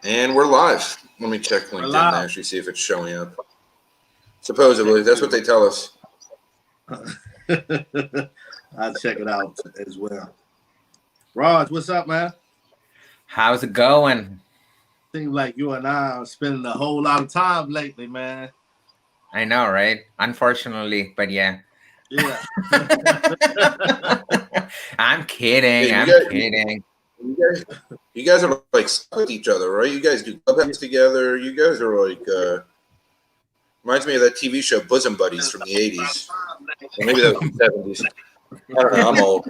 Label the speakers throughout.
Speaker 1: And we're live. Let me check LinkedIn and actually see if it's showing up. Supposedly, that's what they tell us.
Speaker 2: I'll check it out as well. Raj, what's up, man?
Speaker 3: How's it going?
Speaker 2: Seems like you and I are spending a whole lot of time lately, man.
Speaker 3: I know, right? Unfortunately, but yeah.
Speaker 2: Yeah.
Speaker 3: I'm kidding.
Speaker 1: Yeah,
Speaker 3: I'm kidding.
Speaker 1: You guys are like stuck with each other, right? You guys do clubhouse together. You guys are like reminds me of that TV show Bosom Buddies from the 80s. Or maybe that was the 70s. I don't know. I'm old.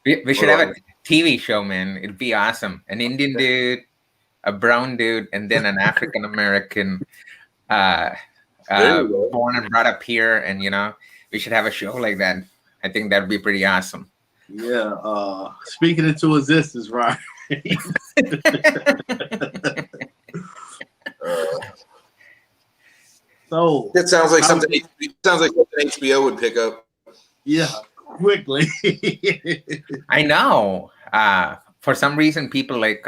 Speaker 3: We should have a TV show, man. It'd be awesome. An Indian dude, a brown dude, and then an African American born and brought up here. And, you know, we should have a show like that. I think that'd be pretty awesome.
Speaker 2: Yeah. Speaking into existence, right? So
Speaker 1: it sounds like something. It sounds like something HBO would pick up.
Speaker 2: Yeah, quickly.
Speaker 3: I know. For some reason, people like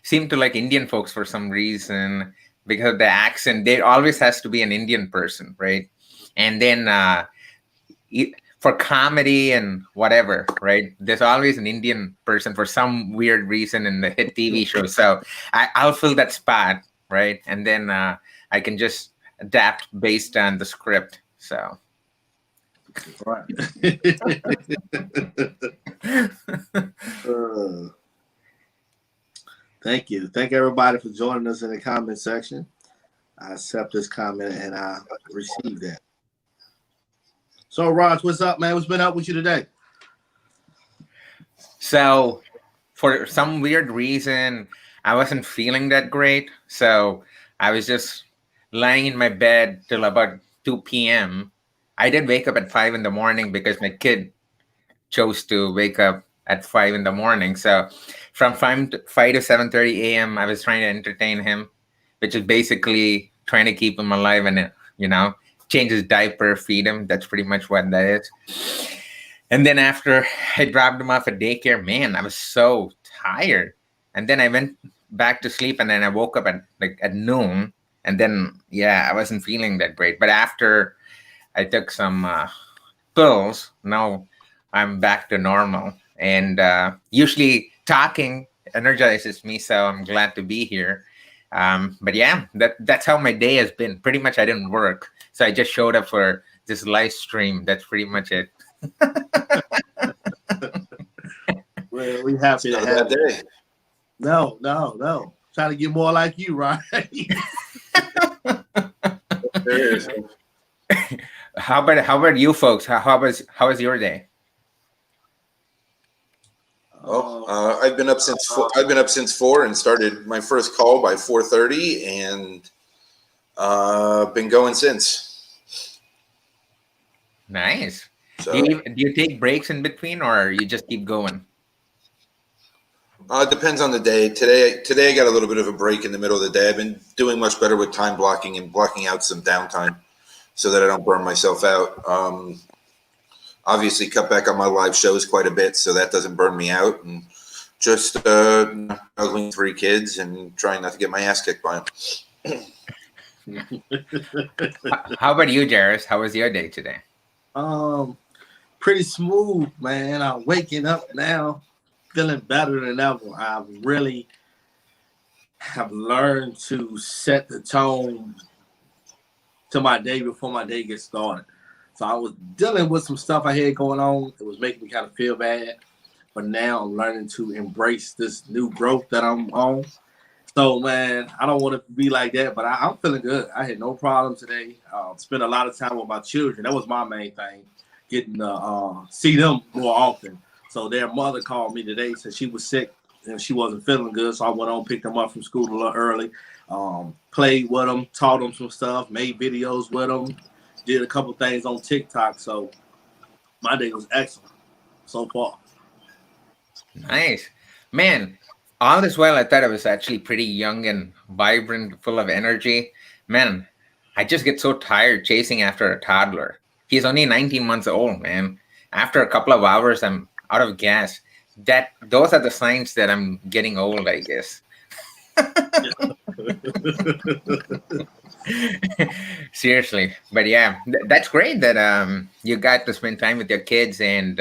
Speaker 3: seem to like Indian folks for some reason because of the accent. There always has to be an Indian person, right? And then for comedy and whatever, right? There's always an Indian person for some weird reason in the hit TV show. So I'll fill that spot, right? And then I can just adapt based on the script. So.
Speaker 2: Right. Thank you. Thank everybody for joining us in the comment section. I accept this comment and I receive that. So, Raj, what's up, man? What's been up with you today?
Speaker 3: So, for some weird reason, I wasn't feeling that great. So, I was just lying in my bed till about 2 p.m. I did wake up at 5 in the morning because my kid chose to wake up at 5 in the morning. So from 5 to 7:30 a.m., I was trying to entertain him, which is basically trying to keep him alive and, you know, change his diaper, feed him. That's pretty much what that is. And then after I dropped him off at daycare, man, I was so tired. And then I went back to sleep and then I woke up at noon. And then, yeah, I wasn't feeling that great. But after I took some pills, now I'm back to normal. And usually talking energizes me, so I'm glad to be here. But yeah, that's how my day has been. Pretty much I didn't work. So I just showed up for this live stream. That's pretty much it.
Speaker 2: Well, we happy to have
Speaker 1: day.
Speaker 2: No. Trying to get more like you, right?
Speaker 1: There is.
Speaker 3: How about you folks? How was your day?
Speaker 1: I've been up since 4. I've been up since 4 and started my first call by 4:30 and been going since.
Speaker 3: Nice.
Speaker 1: So,
Speaker 3: do you take breaks in between or you just keep going?
Speaker 1: It depends on the day. Today I got a little bit of a break in the middle of the day. I've been doing much better with time blocking and blocking out some downtime so that I don't burn myself out. Obviously cut back on my live shows quite a bit so that doesn't burn me out, and just juggling 3 kids and trying not to get my ass kicked by them.
Speaker 3: How about you, Jaris? How was your day today?
Speaker 2: Pretty smooth, man. I'm waking up now, feeling better than ever. I really have learned to set the tone to my day before my day gets started. So I was dealing with some stuff I had going on. It was making me kind of feel bad. But now I'm learning to embrace this new growth that I'm on. So, man, I don't want to be like that, but I'm feeling good. I had no problem today. Spent a lot of time with my children. That was my main thing, getting to see them more often. So their mother called me today, said she was sick and she wasn't feeling good. So I went on, picked them up from school a little early, played with them, taught them some stuff, made videos with them, did a couple things on TikTok. So my day was excellent so far.
Speaker 3: Nice. Man, all this while I thought I was actually pretty young and vibrant, full of energy. Man, I just get so tired chasing after a toddler. He's only 19 months old, man. After a couple of hours, I'm out of gas. Those are the signs that I'm getting old, I guess. Seriously, but yeah, that's great that you got to spend time with your kids and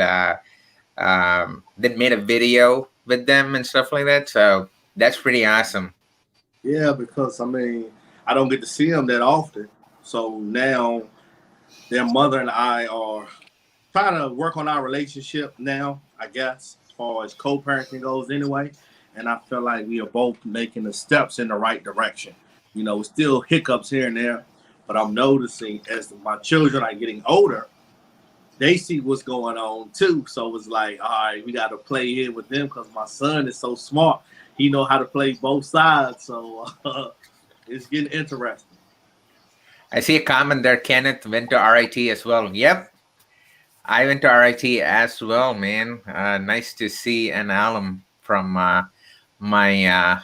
Speaker 3: then made a video with them and stuff like that. So that's pretty awesome.
Speaker 2: Yeah, because I mean, I don't get to see them that often. So now their mother and I are trying to work on our relationship now, I guess, as far as co-parenting goes anyway. And I feel like we are both making the steps in the right direction. You know, still hiccups here and there, but I'm noticing as my children are getting older, they see what's going on too. So it's like, all right, we got to play here with them because my son is so smart. He know how to play both sides. So it's getting interesting.
Speaker 3: I see a comment there. Kenneth went to RIT as well. Yep, I went to RIT as well, man. Nice to see an alum from my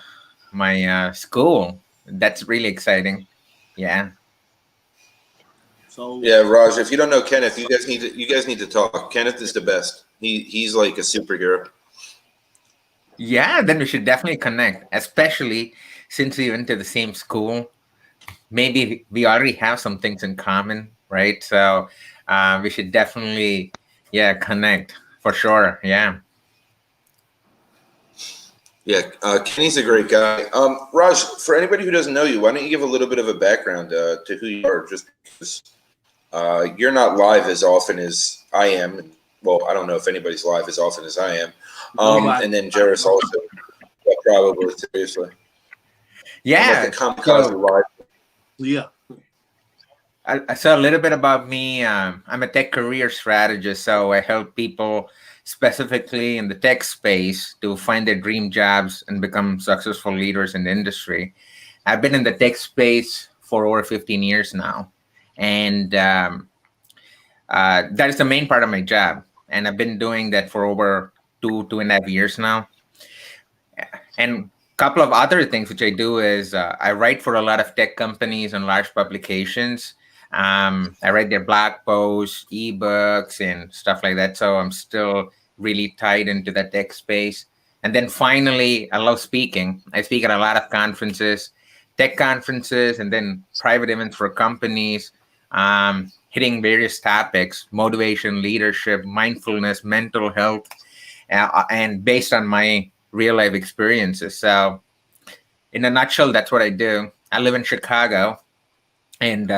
Speaker 3: school. That's really exciting. Yeah.
Speaker 2: So
Speaker 1: Yeah, Raj, if you don't know Kenneth, you guys need to talk. Kenneth is the best. He's like a superhero.
Speaker 3: Yeah, then we should definitely connect, especially since we went to the same school. Maybe we already have some things in common, right? So we should definitely, yeah, connect for sure. Yeah.
Speaker 1: Yeah, Kenny's a great guy. Raj, for anybody who doesn't know you, why don't you give a little bit of a background to who you are? Just because you're not live as often as I am. Well, I don't know if anybody's live as often as I am. And then Jaris also, probably seriously.
Speaker 3: Yeah.
Speaker 1: Like a kamikaze live.
Speaker 2: yeah.
Speaker 3: So a little bit about me. I'm a tech career strategist, so I help people specifically in the tech space to find their dream jobs and become successful leaders in the industry. I've been in the tech space for over 15 years now, and that is the main part of my job. And I've been doing that for over 2.5 years now. And a couple of other things which I do is I write for a lot of tech companies and large publications. I write their blog posts, ebooks, and stuff like that. So I'm still really tied into the tech space. And then finally, I love speaking. I speak at a lot of conferences, tech conferences, and then private events for companies, hitting various topics: motivation, leadership, mindfulness, mental health, and based on my real life experiences. So, in a nutshell, that's what I do. I live in Chicago, and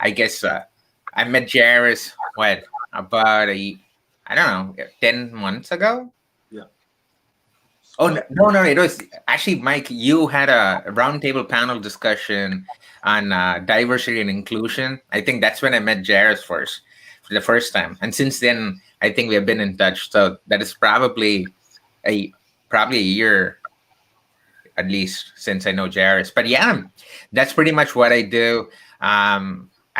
Speaker 3: I guess I met Jaris about I don't know, 10 months ago.
Speaker 2: Yeah.
Speaker 3: Oh no! It was actually Mike. You had a roundtable panel discussion on diversity and inclusion. I think that's when I met Jaris for the first time, and since then, I think we have been in touch. So that is probably a year at least since I know Jaris. But yeah, that's pretty much what I do.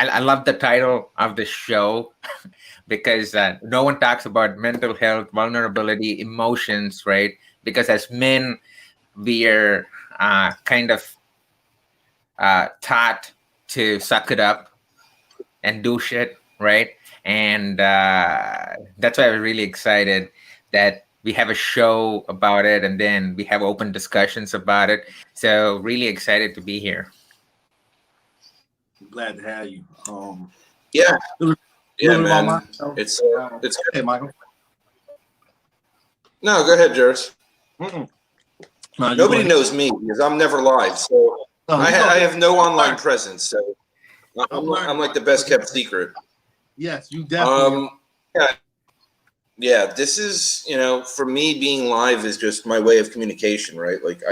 Speaker 3: I love the title of the show because no one talks about mental health, vulnerability, emotions, right? Because as men, we are kind of taught to suck it up and do shit, right? And that's why I'm really excited that we have a show about it and then we have open discussions about it. So really excited to be here.
Speaker 2: Glad to have you.
Speaker 1: Yeah, man.
Speaker 2: It's
Speaker 1: good.
Speaker 2: Hey, Michael.
Speaker 1: No, go ahead, Jaris.
Speaker 2: No,
Speaker 1: Nobody knows me because I'm never live, so I have no online presence. So I'm like the best kept secret.
Speaker 2: Yes, you definitely.
Speaker 1: Yeah. This is, for me, being live is just my way of communication, right? Like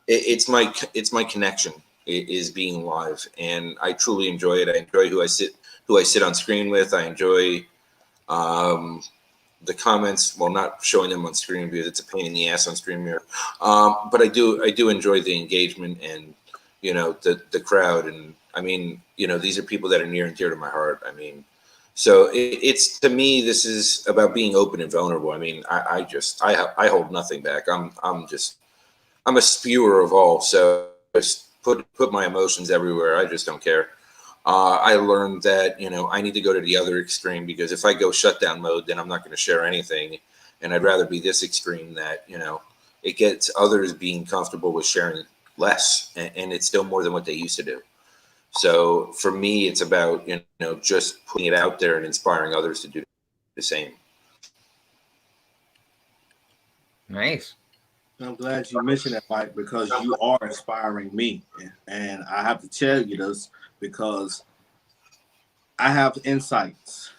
Speaker 1: it's my connection is being live, and I truly enjoy it. I enjoy who I sit on screen with. I enjoy the comments. Well, not showing them on screen because it's a pain in the ass on screen mirror. But I do enjoy the engagement and the crowd, and I mean, these are people that are near and dear to my heart. I mean, so it's to me, this is about being open and vulnerable. I mean, I hold nothing back. I'm a spewer of all. So just put my emotions everywhere. I just don't care. I learned that, I need to go to the other extreme, because if I go shutdown mode, then I'm not going to share anything. And I'd rather be this extreme that, it gets others being comfortable with sharing less, and it's still more than what they used to do. So for me, it's about, just putting it out there and inspiring others to do the same.
Speaker 3: Nice.
Speaker 2: I'm glad you mentioned that, Mike, because you are inspiring me. And I have to tell you this because I have insights.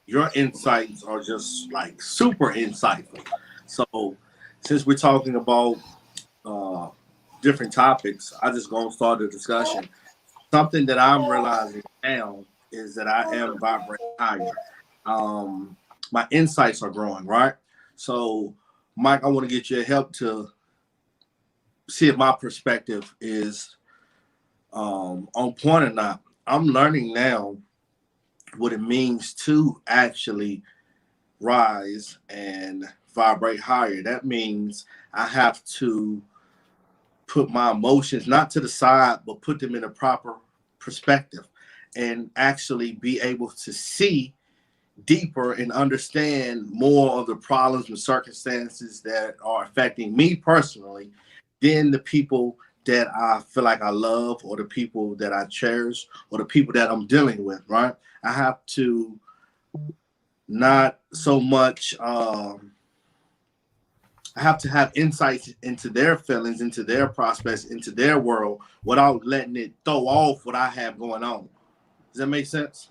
Speaker 2: Your insights are just like super insightful. So since we're talking about different topics, I just gonna start the discussion. Something that I'm realizing now is that I am vibrating higher. My insights are growing, right? So, Mike, I want to get your help to see if my perspective is on point or not. I'm learning now what it means to actually rise and vibrate higher. That means I have to put my emotions not to the side, but put them in a proper perspective and actually be able to see deeper and understand more of the problems and circumstances that are affecting me personally than the people that I feel like I love, or the people that I cherish, or the people that I'm dealing with, right? I have to not so much I have to have insights into their feelings, into their prospects, into their world, without letting it throw off what I have going on. Does that make sense?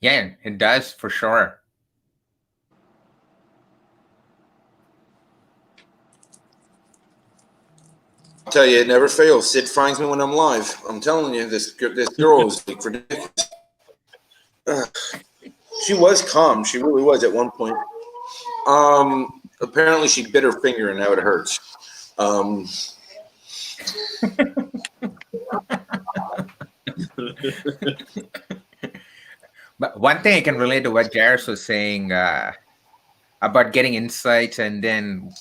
Speaker 3: Yeah, it does for sure.
Speaker 1: I'll tell you, it never fails. Sid finds me when I'm live. I'm telling you, this girl is like ridiculous. She was calm. She really was at one point. Apparently she bit her finger and now it hurts.
Speaker 3: But one thing I can relate to what Jaris was saying about getting insights and then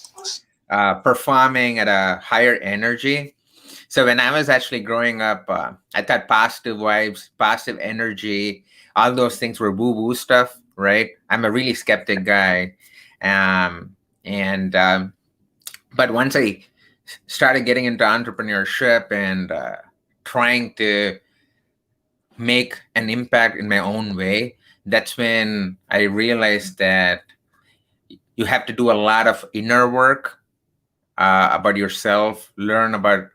Speaker 3: performing at a higher energy. So when I was actually growing up, I thought positive vibes, positive energy, all those things were woo-woo stuff, right? I'm a really skeptic guy. And but once I started getting into entrepreneurship and trying to make an impact in my own way, that's when I realized that you have to do a lot of inner work about yourself, learn about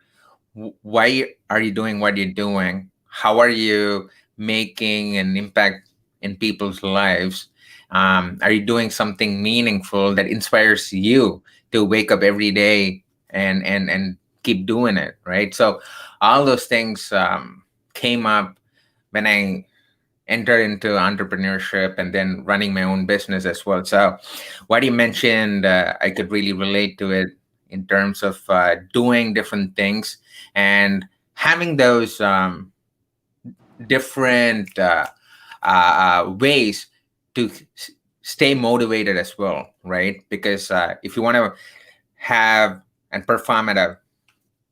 Speaker 3: why are you doing what you're doing, how are you making an impact in people's lives, are you doing something meaningful that inspires you to wake up every day and keep doing it, right? So all those things came up when I entered into entrepreneurship and then running my own business as well. So what you mentioned, I could really relate to it in terms of doing different things and having those different ways to stay motivated as well, right? Because if you want to have and perform at a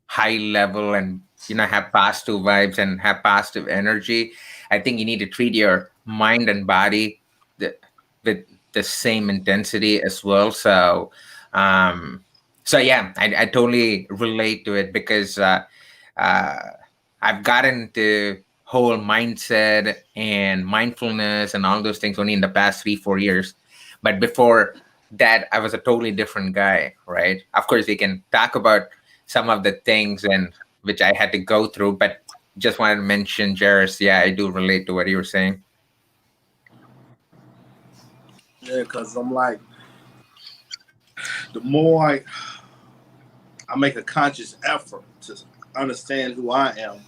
Speaker 3: high level and have positive vibes and have positive energy, I think you need to treat your mind and body with the same intensity as well. So so yeah, I totally relate to it because uh, I've gotten to whole mindset and mindfulness and all those things only in the past 3-4 years. But before that, I was a totally different guy, right? Of course, we can talk about some of the things and which I had to go through, but just wanted to mention, Jaris, yeah, I do relate to what you were saying.
Speaker 2: Yeah, because I'm like, the more I make a conscious effort to understand who I am,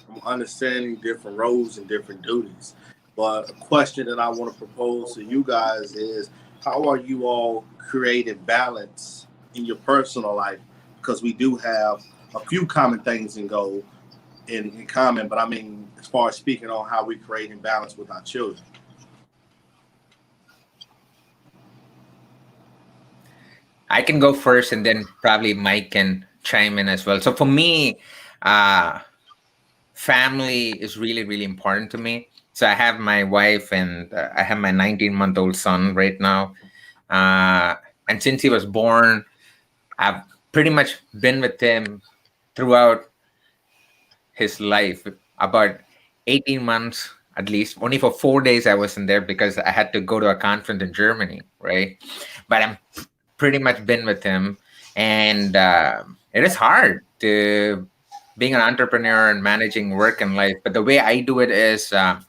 Speaker 2: I'm understanding different roles and different duties. But a question that I want to propose to you guys is, how are you all creating balance in your personal life? Because we do have a few common things in common, but I mean, as far as speaking on how we creating balance with our children.
Speaker 3: I can go first and then probably Mike can chime in as well. So for me, uh, family is really, really important to me. So I have my wife and I have my 19-month-old son right now. Uh, and since he was born, I've pretty much been with him throughout his life. About 18 months at least. Only for 4 days I wasn't there because I had to go to a conference in Germany, right? But I'm pretty much been with him, and it is hard to being an entrepreneur and managing work and life. But the way I do it is I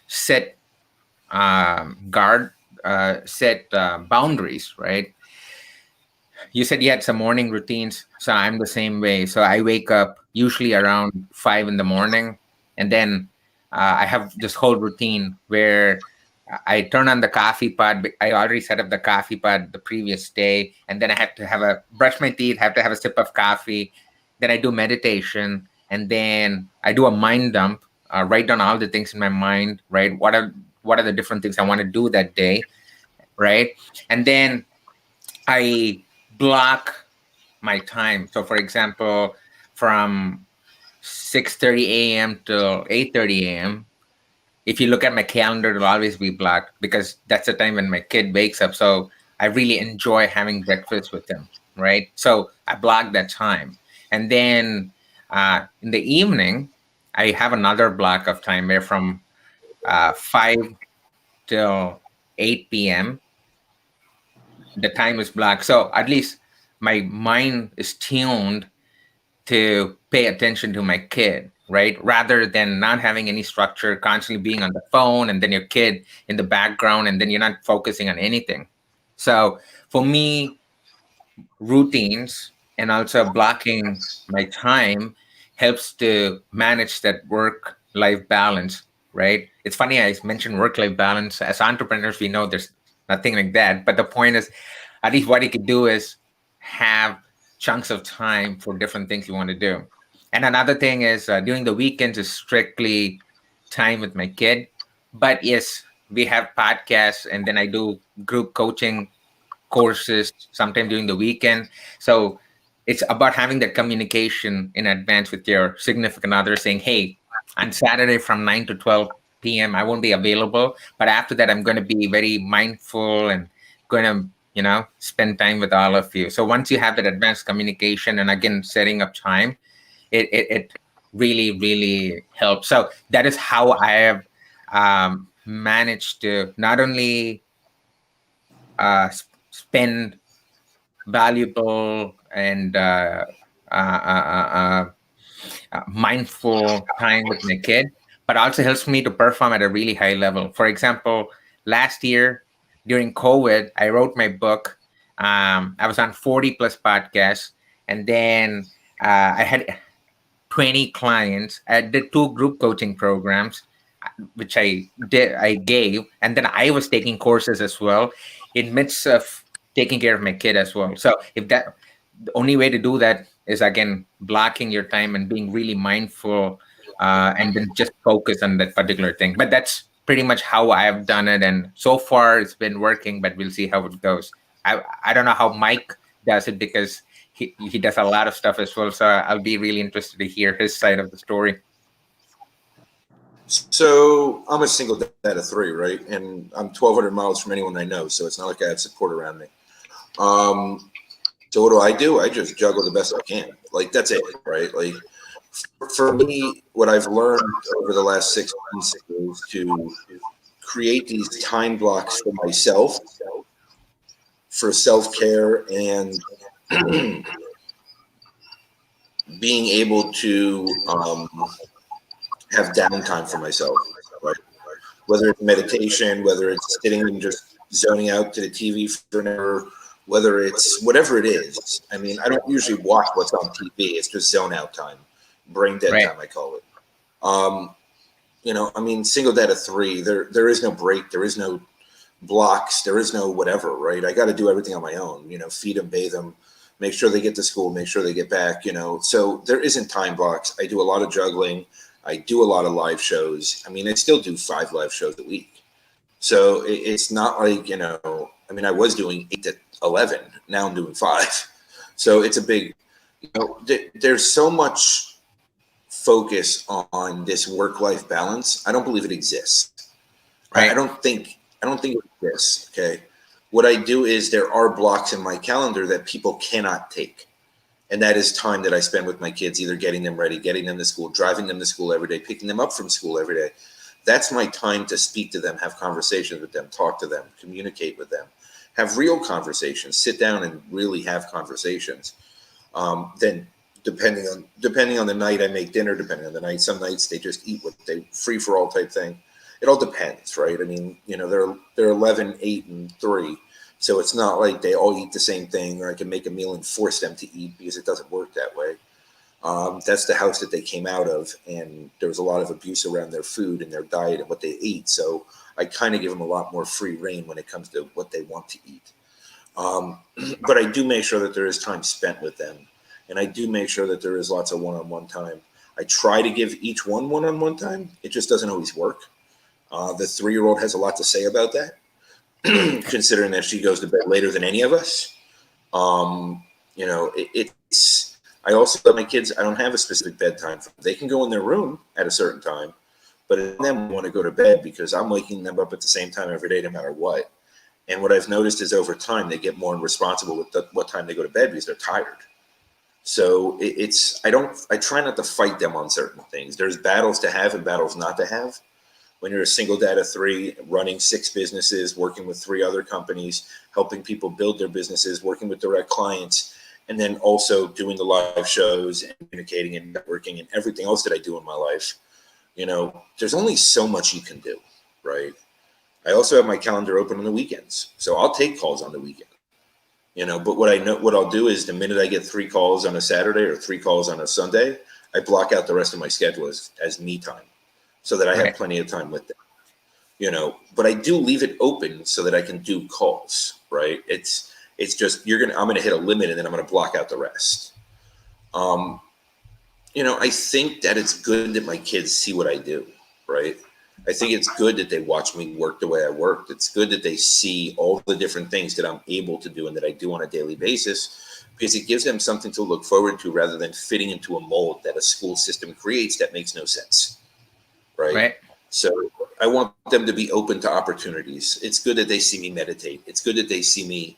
Speaker 3: set guard set boundaries, right? You said you had some morning routines, so I'm the same way. So I wake up usually around 5 in the morning, and then I have this whole routine where I turn on the coffee pot. I already set up the coffee pot the previous day, and then I have to have a brush my teeth, have to have a sip of coffee. Then I do meditation, and then I do a mind dump. Write down all the things in my mind. Right, what are the different things I want to do that day? Right, and then I block my time. So, for example, from 6:30 a.m. till 8:30 a.m. If you look at my calendar, it'll always be blocked because that's the time when my kid wakes up. So I really enjoy having breakfast with him, right? So I block that time, and then in the evening, I have another block of time where from 5 till 8 p.m. the time is blocked. So at least my mind is tuned to pay attention to my kid, right? Rather than not having any structure, constantly being on the phone and then your kid in the background and then you're not focusing on anything. So for me, routines and also blocking my time helps to manage that work life balance, right? It's funny I mentioned work life balance. As entrepreneurs, we know there's nothing like that. But the point is, at least what you could do is have chunks of time for different things you want to do. And another thing is during the weekends is strictly time with my kid. But yes, we have podcasts and then I do group coaching courses sometime during the weekend. So it's about having that communication in advance with your significant other saying, hey, on Saturday from 9 to 12 p.m., I won't be available. But after that, I'm going to be very mindful and going to, spend time with all of you. So once you have that advanced communication and again, setting up time, it really, really helps. So that is how I have managed to not only spend valuable and mindful time with my kid, but also helps me to perform at a really high level. For example, last year during COVID, I wrote my book. I was on 40 plus podcasts, and then I had 20 clients. I did 2 group coaching programs, which I gave, and then I was taking courses as well in midst of taking care of my kid as well. So if that the only way to do that is again blocking your time and being really mindful and then just focus on that particular thing. But that's pretty much how I have done it, and so far it's been working, but we'll see how it goes. I don't know how Mike does it because he does a lot of stuff as well, so I'll be really interested to hear his side of the story.
Speaker 1: So I'm a single dad of 3, right? And I'm 1,200 miles from anyone I know, so it's not like I have support around me. So what do? I just juggle the best I can. Like, that's it, right? Like, for me, what I've learned over the last 6 months is to create these time blocks for myself, for self-care, and being able to have downtime for myself, right? Whether it's meditation, whether it's sitting and just zoning out to the TV for an hour, whether it's whatever it is. I mean, I don't usually watch what's on TV. It's just zone out time, brain dead
Speaker 3: Right.
Speaker 1: time, I call it. I mean, single dad of 3, there is no break. There is no blocks. There is no whatever, right? I got to do everything on my own, feed them, bathe them, make sure they get to school, make sure they get back, So there isn't time blocks. I do a lot of juggling. I do a lot of live shows. I mean, I still do 5 live shows a week. So it's not like, I mean, I was doing 8 to 11. Now I'm doing 5. So it's a big, there's so much focus on this work-life balance. I don't believe it exists. I
Speaker 3: Right.
Speaker 1: don't think it exists. Okay. What I do is there are blocks in my calendar that people cannot take. And that is time that I spend with my kids, either getting them ready, getting them to school, driving them to school every day, picking them up from school every day. That's my time to speak to them, have conversations with them, talk to them, communicate with them, have real conversations, sit down and really have conversations. Then depending on the night, I make dinner. Depending on the night, some nights they just eat what they free for all type thing. It all depends, right? I mean, they're 11, 8, and 3. So it's not like they all eat the same thing, or I can make a meal and force them to eat, because it doesn't work that way. That's the house that they came out of, and there was a lot of abuse around their food and their diet and what they eat. So I kind of give them a lot more free reign when it comes to what they want to eat. But I do make sure that there is time spent with them, and I do make sure that there is lots of one-on-one time. I try to give each one-on-one time. It just doesn't always work. The 3-year-old has a lot to say about that. Considering that she goes to bed later than any of us. It's I also tell my kids I don't have a specific bedtime. They can go in their room at a certain time, but then want to go to bed because I'm waking them up at the same time every day, no matter what. And what I've noticed is over time they get more responsible with what time they go to bed because they're tired. So I try not to fight them on certain things. There's battles to have and battles not to have. When you're a single dad of 3, running 6 businesses, working with 3 other companies, helping people build their businesses, working with direct clients, and then also doing the live shows and communicating and networking and everything else that I do in my life, there's only so much you can do, right? I also have my calendar open on the weekends. So I'll take calls on the weekend, but what I'll do is the minute I get 3 calls on a Saturday or 3 calls on a Sunday, I block out the rest of my schedule as me time, so that I have plenty of time with them, but I do leave it open so that I can do calls, right? It's just, I'm going to hit a limit and then I'm going to block out the rest. I think that it's good that my kids see what I do, right? I think it's good that they watch me work the way I work. It's good that they see all the different things that I'm able to do and that I do on a daily basis, because it gives them something to look forward to rather than fitting into a mold that a school system creates that makes no sense. Right. So I want them to be open to opportunities. It's good that they see me meditate. It's good that they see me,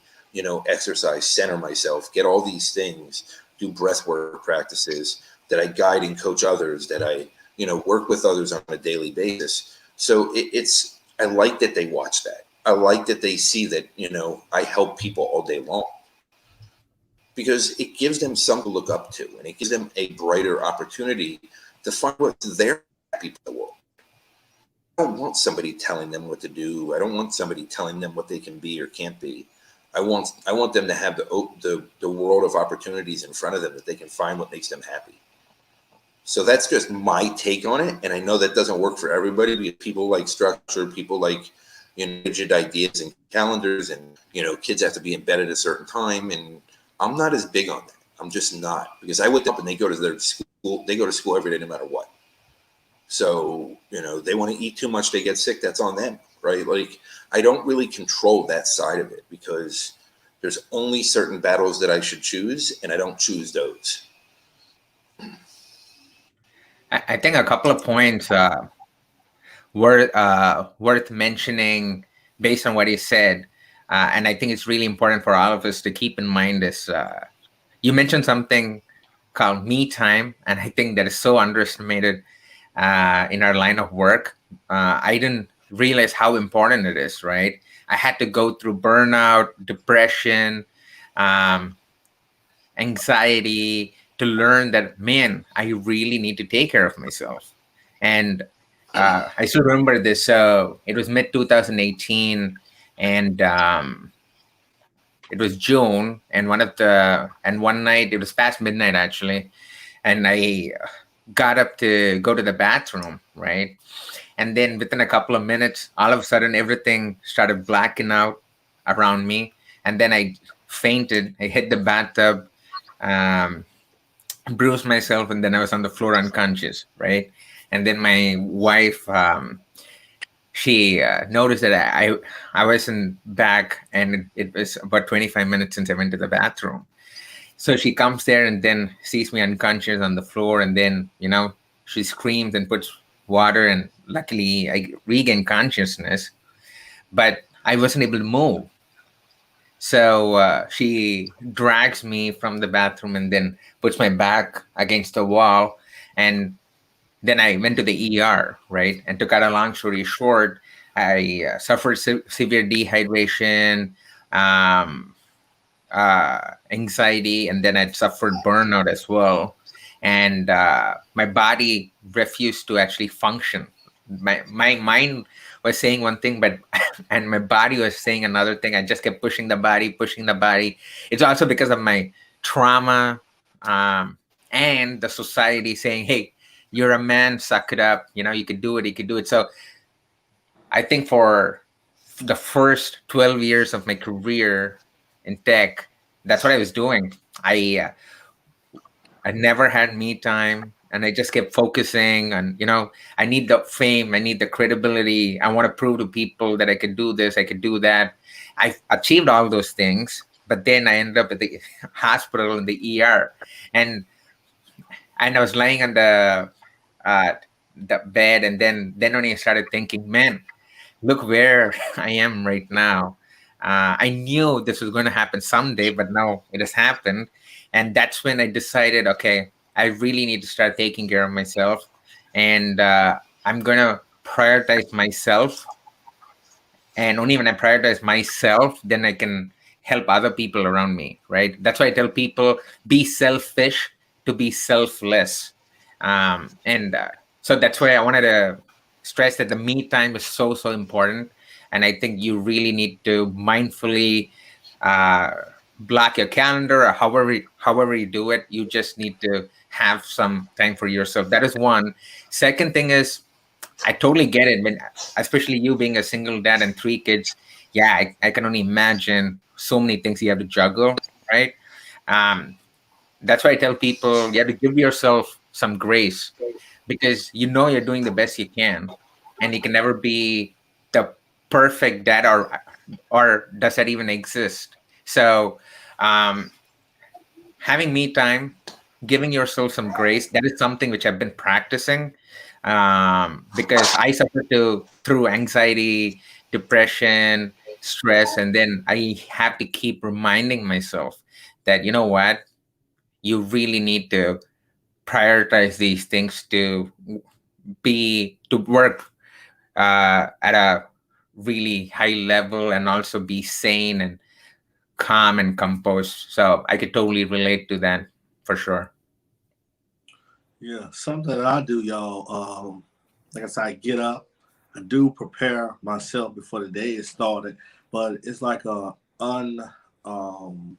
Speaker 1: exercise, center myself, get all these things, do breath work practices, that I guide and coach others, that I, work with others on a daily basis. So I like that they watch that. I like that they see that, I help people all day long, because it gives them something to look up to, and it gives them a brighter opportunity to find what they're happy in the world. I don't want somebody telling them what to do. I don't want somebody telling them what they can be or can't be. I want them to have the world of opportunities in front of them, that they can find what makes them happy. So that's just my take on it. And I know that doesn't work for everybody, because people like structure, people like, rigid ideas and calendars, and, kids have to be in bed at a certain time. And I'm not as big on that. I'm just not, because I wake up and they go to their school. They go to school every day, no matter what. So, they want to eat too much, they get sick, that's on them, right? Like, I don't really control that side of it, because there's only certain battles that I should choose, and I don't choose those.
Speaker 3: I think a couple of points worth mentioning based on what you said. And I think it's really important for all of us to keep in mind is, you mentioned something called me time, and I think that is so underestimated in our line of work. I didn't realize how important it is, right? I had to go through burnout, depression, anxiety to learn that, man, I really need to take care of myself. And I still remember this. So it was mid 2018, and it was June, and one night, it was past midnight actually, and I got up to go to the bathroom, right? And then within a couple of minutes, all of a sudden, everything started blacking out around me. And then I fainted. I hit the bathtub, bruised myself, and then I was on the floor unconscious, right? And then my wife, she noticed that I wasn't back, and it was about 25 minutes since I went to the bathroom. So she comes there and then sees me unconscious on the floor, and then, she screams and puts water, and luckily I regained consciousness, but I wasn't able to move. So she drags me from the bathroom and then puts my back against the wall. And then I went to the ER, right? And to cut a long story short, I suffered severe dehydration, um, anxiety, and then I suffered burnout as well. And my body refused to actually function. My mind was saying one thing, but and my body was saying another thing. I just kept pushing the body, pushing the body. It's also because of my trauma, and the society saying, "Hey, you're a man, suck it up. You know, you could do it. You could do it." So I think for the first 12 years of my career in tech, that's what I was doing. I never had me time, and I just kept focusing on, I need the fame, I need the credibility. I want to prove to people that I could do this, I could do that. I achieved all those things, but then I ended up at the hospital in the ER, and I was lying on uh, the bed, and then when I started thinking, man, look where I am right now. I knew this was going to happen someday, but now it has happened. And that's when I decided, okay, I really need to start taking care of myself. And I'm going to prioritize myself. And only when I prioritize myself, then I can help other people around me, right? That's why I tell people, be selfish to be selfless. And so that's why I wanted to stress that the me time is so, so important. And I think you really need to mindfully uh, block your calendar, or however you do it. You just need to have some time for yourself. That is one. Second thing is, I totally get it, but especially you being a single dad and 3 kids, yeah, I can only imagine so many things you have to juggle, right? Um, that's why I tell people you have to give yourself some grace, because you're doing the best you can, and you can never be the perfect dad, or does that even exist? So um, having me time, giving yourself some grace, that is something which I've been practicing, because I suffer through anxiety, depression, stress, and then I have to keep reminding myself that, you know what, you really need to prioritize these things to work at a really high level, and also be sane and calm and composed. So I could totally relate to that for sure.
Speaker 2: Yeah, something that I do, y'all. Like I said, I get up, I do prepare myself before the day is started, but it's like a um,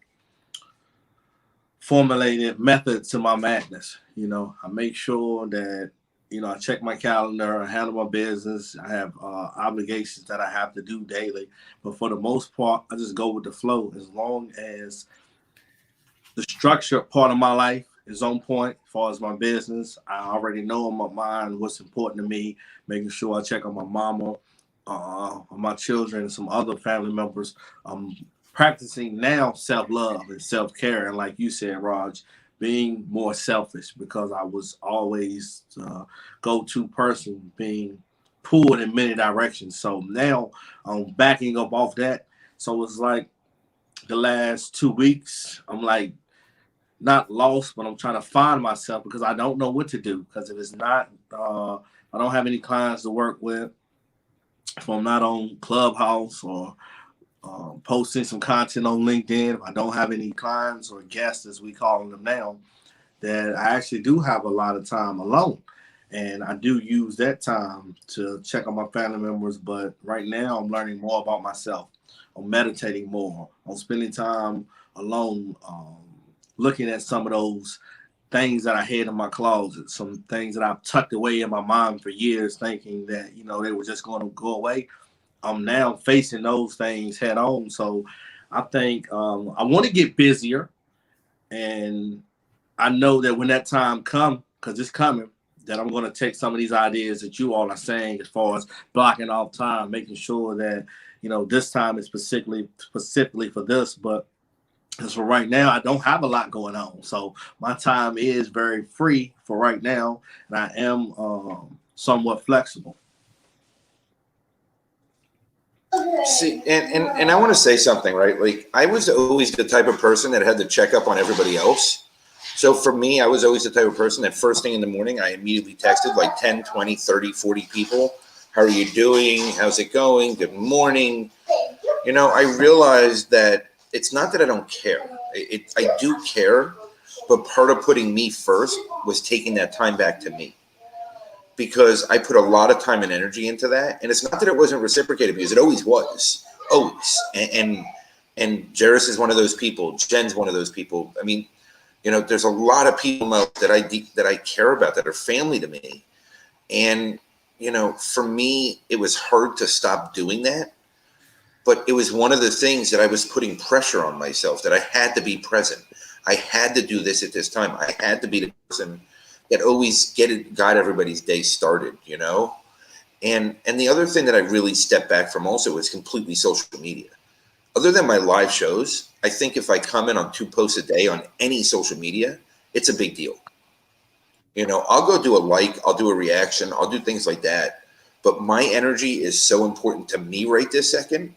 Speaker 2: formulated method to my madness. I make sure that I check my calendar, I handle my business. I have obligations that I have to do daily, but for the most part, I just go with the flow. As long as the structure part of my life is on point as far as my business, I already know in my mind what's important to me, making sure I check on my mama, my children, and some other family members. I'm practicing now self-love and self-care. And like you said, Raj, being more selfish, because I was always go-to person, being pulled in many directions. So now I'm backing up off that. So it's like the last 2 weeks, I'm like not lost, but I'm trying to find myself, because I don't know what to do. Because if it's not, I don't have any clients to work with, if I'm not on Clubhouse or posting some content on LinkedIn, if I don't have any clients or guests, as we call them now, that I actually do have a lot of time alone. And I do use that time to check on my family members. But right now, I'm learning more about myself. I'm meditating more. I'm spending time alone, looking at some of those things that I had in my closet, some things that I've tucked away in my mind for years, thinking that, they were just going to go away. I'm now facing those things head on. So I think I want to get busier. And I know that when that time comes, because it's coming, that I'm going to take some of these ideas that you all are saying, as far as blocking off time, making sure that, this time is specifically for this. But Because for right now, I don't have a lot going on. So my time is very free for right now. And I am somewhat flexible.
Speaker 1: See, and I want to say something, right? Like, I was always the type of person that had to check up on everybody else. So for me, I was always the type of person that first thing in the morning, I immediately texted like 10, 20, 30, 40 people. How are you doing? How's it going? Good morning. You know, I realized that it's not that I don't care. I do care, but part of putting me first was taking that time back to me, because I put a lot of time and energy into that. And it's not that it wasn't reciprocated, because it always was, always. And Jaris is one of those people. Jen's one of those people. I mean, you know, there's a lot of people that I care about, that are family to me. And, you know, for me, it was hard to stop doing that. But it was one of the things that I was putting pressure on myself, that I had to be present. I had to do this at this time. I had to be the person that always got everybody's day started, you know? And the other thing that I really stepped back from also was completely social media. Other than my live shows, I think if I comment on 2 posts a day on any social media, it's a big deal. You know, I'll go do a like, I'll do a reaction, I'll do things like that. But my energy is so important to me right this second,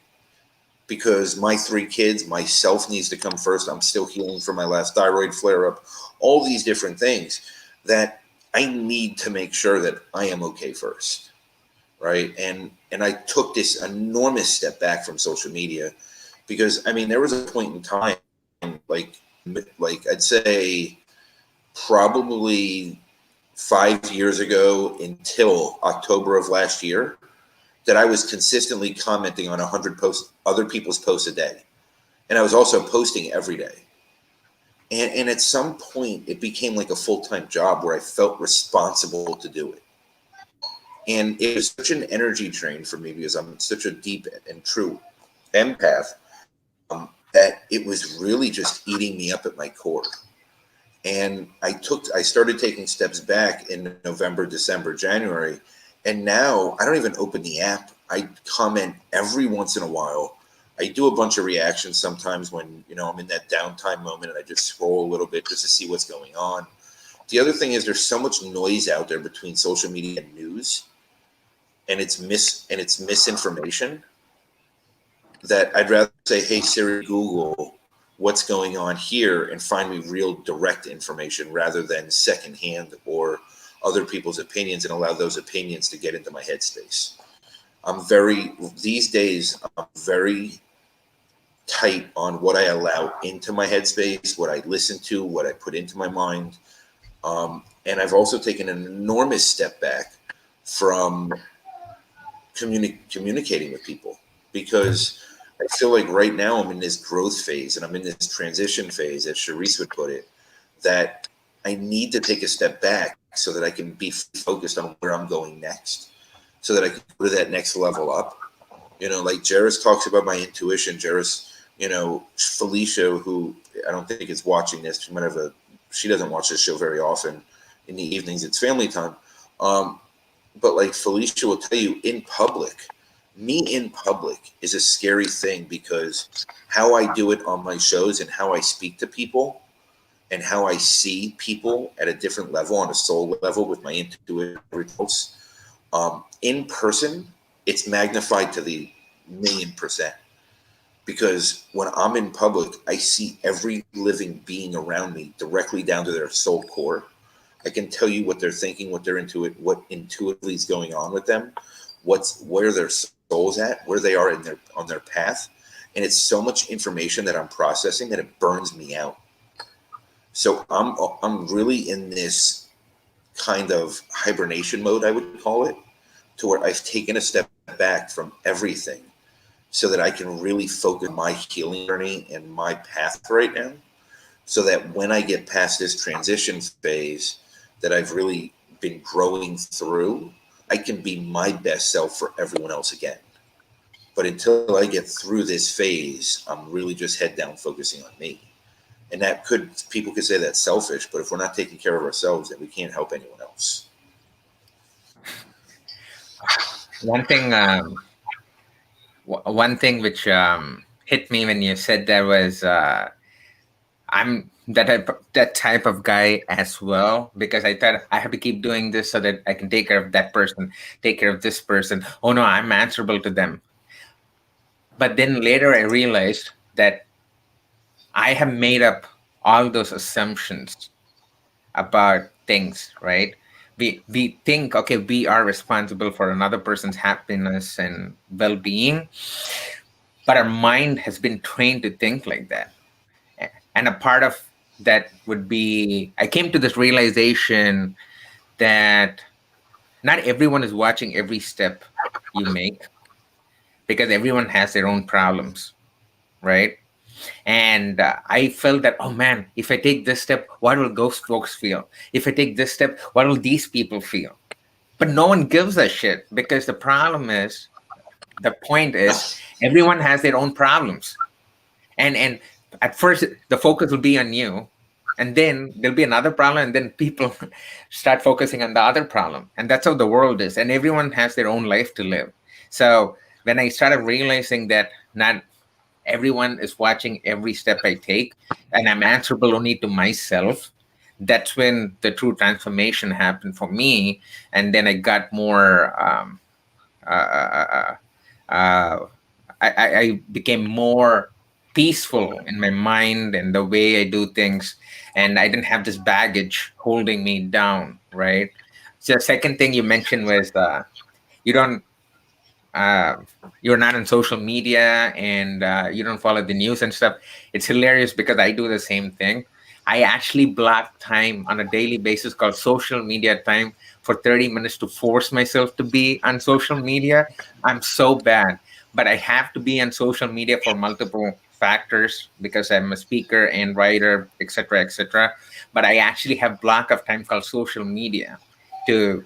Speaker 1: because my 3 kids, myself needs to come first. I'm still healing from my last thyroid flare up, all these different things that I need to make sure that I am okay first. Right. And I took this enormous step back from social media, because I mean, there was a point in time, like I'd say probably 5 years ago until October of last year, that I was consistently commenting on 100 posts, other people's posts a day. And I was also posting every day. And at some point, it became like a full-time job where I felt responsible to do it. And it was such an energy drain for me, because I'm such a deep and true empath, that it was really just eating me up at my core. And I started taking steps back in November, December, January. And now I don't even open the app. I comment every once in a while. I do a bunch of reactions sometimes when, you know, I'm in that downtime moment, and I just scroll a little bit just to see what's going on. The other thing is, there's so much noise out there between social media and news, and it's misinformation, that I'd rather say, hey Siri, Google what's going on here, and find me real direct information, rather than secondhand or other people's opinions, and allow those opinions to get into my headspace. These days, I'm very tight on what I allow into my headspace, what I listen to, what I put into my mind. And I've also taken an enormous step back from communicating with people, because I feel like right now I'm in this growth phase, and I'm in this transition phase, as Jaris would put it, that I need to take a step back so that I can be focused on where I'm going next, so that I can go to that next level up. You know, like Jaris talks about my intuition. Jaris, you know, Felicia, who I don't think is watching this, she doesn't watch this show very often in the evenings. It's family time. But like Felicia will tell you, me in public is a scary thing, because how I do it on my shows, and how I speak to people, and how I see people at a different level, on a soul level, with my intuition results, in person, it's magnified to the 1,000,000%. Because when I'm in public, I see every living being around me directly down to their soul core. I can tell you what they're thinking, what intuitively is going on with them, where their soul's at, where they are on their path. And it's so much information that I'm processing that it burns me out. So I'm really in this kind of hibernation mode, I would call it, to where I've taken a step back from everything, so that I can really focus my healing journey and my path right now, so that when I get past this transition phase that I've really been growing through, I can be my best self for everyone else again. But until I get through this phase, I'm really just head down focusing on me. And people could say that's selfish, but if we're not taking care of ourselves, then we can't help anyone else.
Speaker 3: One thing which hit me when you said that was I'm that type of guy as well, because I thought I have to keep doing this so that I can take care of that person, take care of this person. Oh no, I'm answerable to them. But then later I realized that I have made up all those assumptions about things, right? We think, okay, we are responsible for another person's happiness and well-being, but our mind has been trained to think like that. And a part of that would be, I came to this realization that not everyone is watching every step you make, because everyone has their own problems, right? And I felt that, oh man, if I take this step, what will those folks feel? If I take this step, what will these people feel? But no one gives a shit, because the point is, everyone has their own problems. And at first the focus will be on you, and then there'll be another problem, and then people start focusing on the other problem. And that's how the world is. And everyone has their own life to live. So when I started realizing that not everyone is watching every step I take, and I'm answerable only to myself, that's when the true transformation happened for me. And then I got more uh, uh, uh, uh, I became more peaceful in my mind and the way I do things, and I didn't have this baggage holding me down. Right. So the second thing you mentioned was you don't uh, you're not on social media, and you don't follow the news and stuff. It's hilarious because I do the same thing. I actually block time on a daily basis called social media time for 30 minutes to force myself to be on social media. I'm so bad, but I have to be on social media for multiple factors, because I'm a speaker and writer, etc., etc. But I actually have block of time called social media to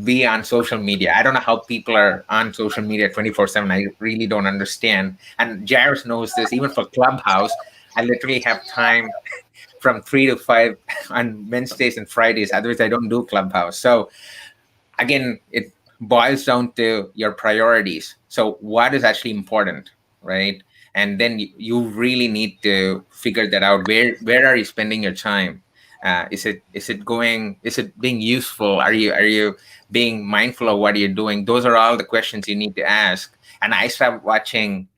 Speaker 3: be on social media. I don't know how people are on social media 24/7. I really don't understand. And Jaris knows this. Even for Clubhouse, I literally have time from 3 to 5 on Wednesdays and Fridays. Otherwise, I don't do Clubhouse. So again, it boils down to your priorities. So what is actually important, right? And then you really need to figure that out. Where are you spending your time? Is it being useful? Are you being mindful of what you're doing? Those are all the questions you need to ask. And I started watching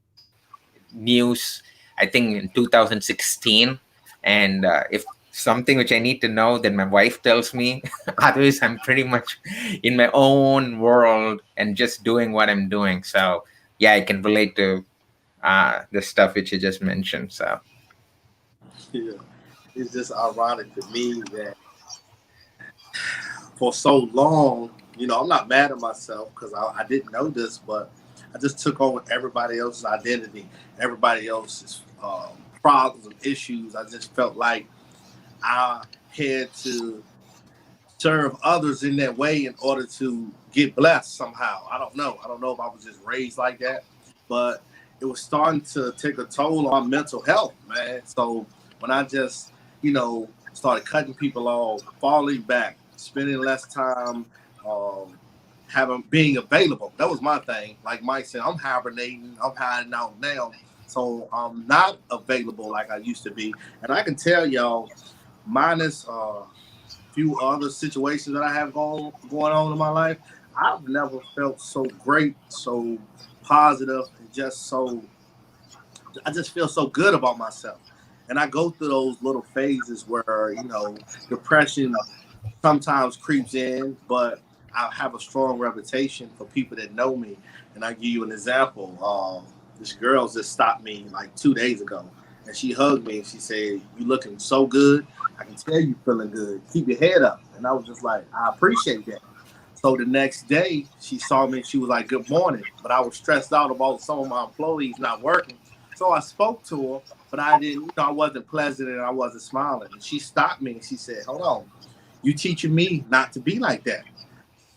Speaker 3: news, I think in 2016. And if something which I need to know, then my wife tells me. Otherwise, I'm pretty much in my own world and just doing what I'm doing. So yeah, I can relate to the stuff which you just mentioned. So
Speaker 2: Yeah. It's just ironic to me that for so long, I'm not mad at myself because I didn't know this, but I just took on everybody else's identity, everybody else's problems and issues. I just felt like I had to serve others in that way in order to get blessed somehow. I don't know. I don't know if I was just raised like that, but it was starting to take a toll on mental health, man. So when I just, started cutting people off, falling back, spending less time, um, being available. That was my thing. Like Mike said, I'm hibernating, I'm hiding out now. So I'm not available like I used to be. And I can tell y'all, minus few other situations that I have going on in my life, I've never felt so great, so positive, and just so I just feel so good about myself. And I go through those little phases where depression sometimes creeps in, but I have a strong reputation for people that know me. And I give you an example. This girl just stopped me like 2 days ago, and she hugged me and she said, "You looking so good. I can tell you feeling good. Keep your head up." And I was just like, "I appreciate that." So the next day, she saw me and she was like, "Good morning." But I was stressed out about some of my employees not working. So I spoke to her, but I didn't, I wasn't pleasant and I wasn't smiling. And she stopped me and she said, "Hold on. You teaching me not to be like that.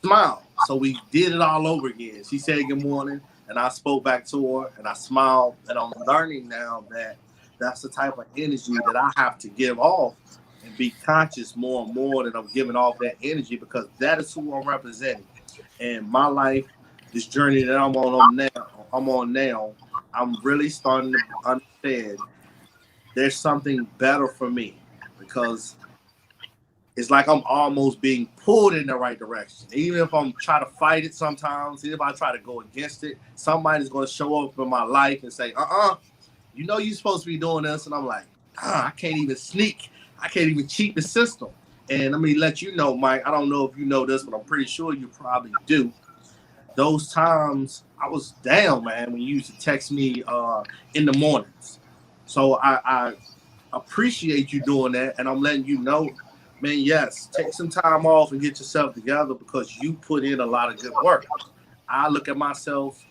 Speaker 2: Smile." So we did it all over again. She said good morning, and I spoke back to her, and I smiled. And I'm learning now that that's the type of energy that I have to give off and be conscious more and more that I'm giving off that energy, because that is who I'm representing. And my life, this journey that I'm on now, I'm really starting to understand there's something better for me because it's like I'm almost being pulled in the right direction. Even if I'm trying to fight it sometimes, even if I try to go against it, somebody's going to show up in my life and say, you know you're supposed to be doing this. And I'm like, I can't even sneak. I can't even cheat the system. And let me let you know, Mike, I don't know if you know this, but I'm pretty sure you probably do. Those times I was down, man, when you used to text me in the mornings. So I appreciate you doing that. And I'm letting you know, man, yes, take some time off and get yourself together because you put in a lot of good work. I look at myself,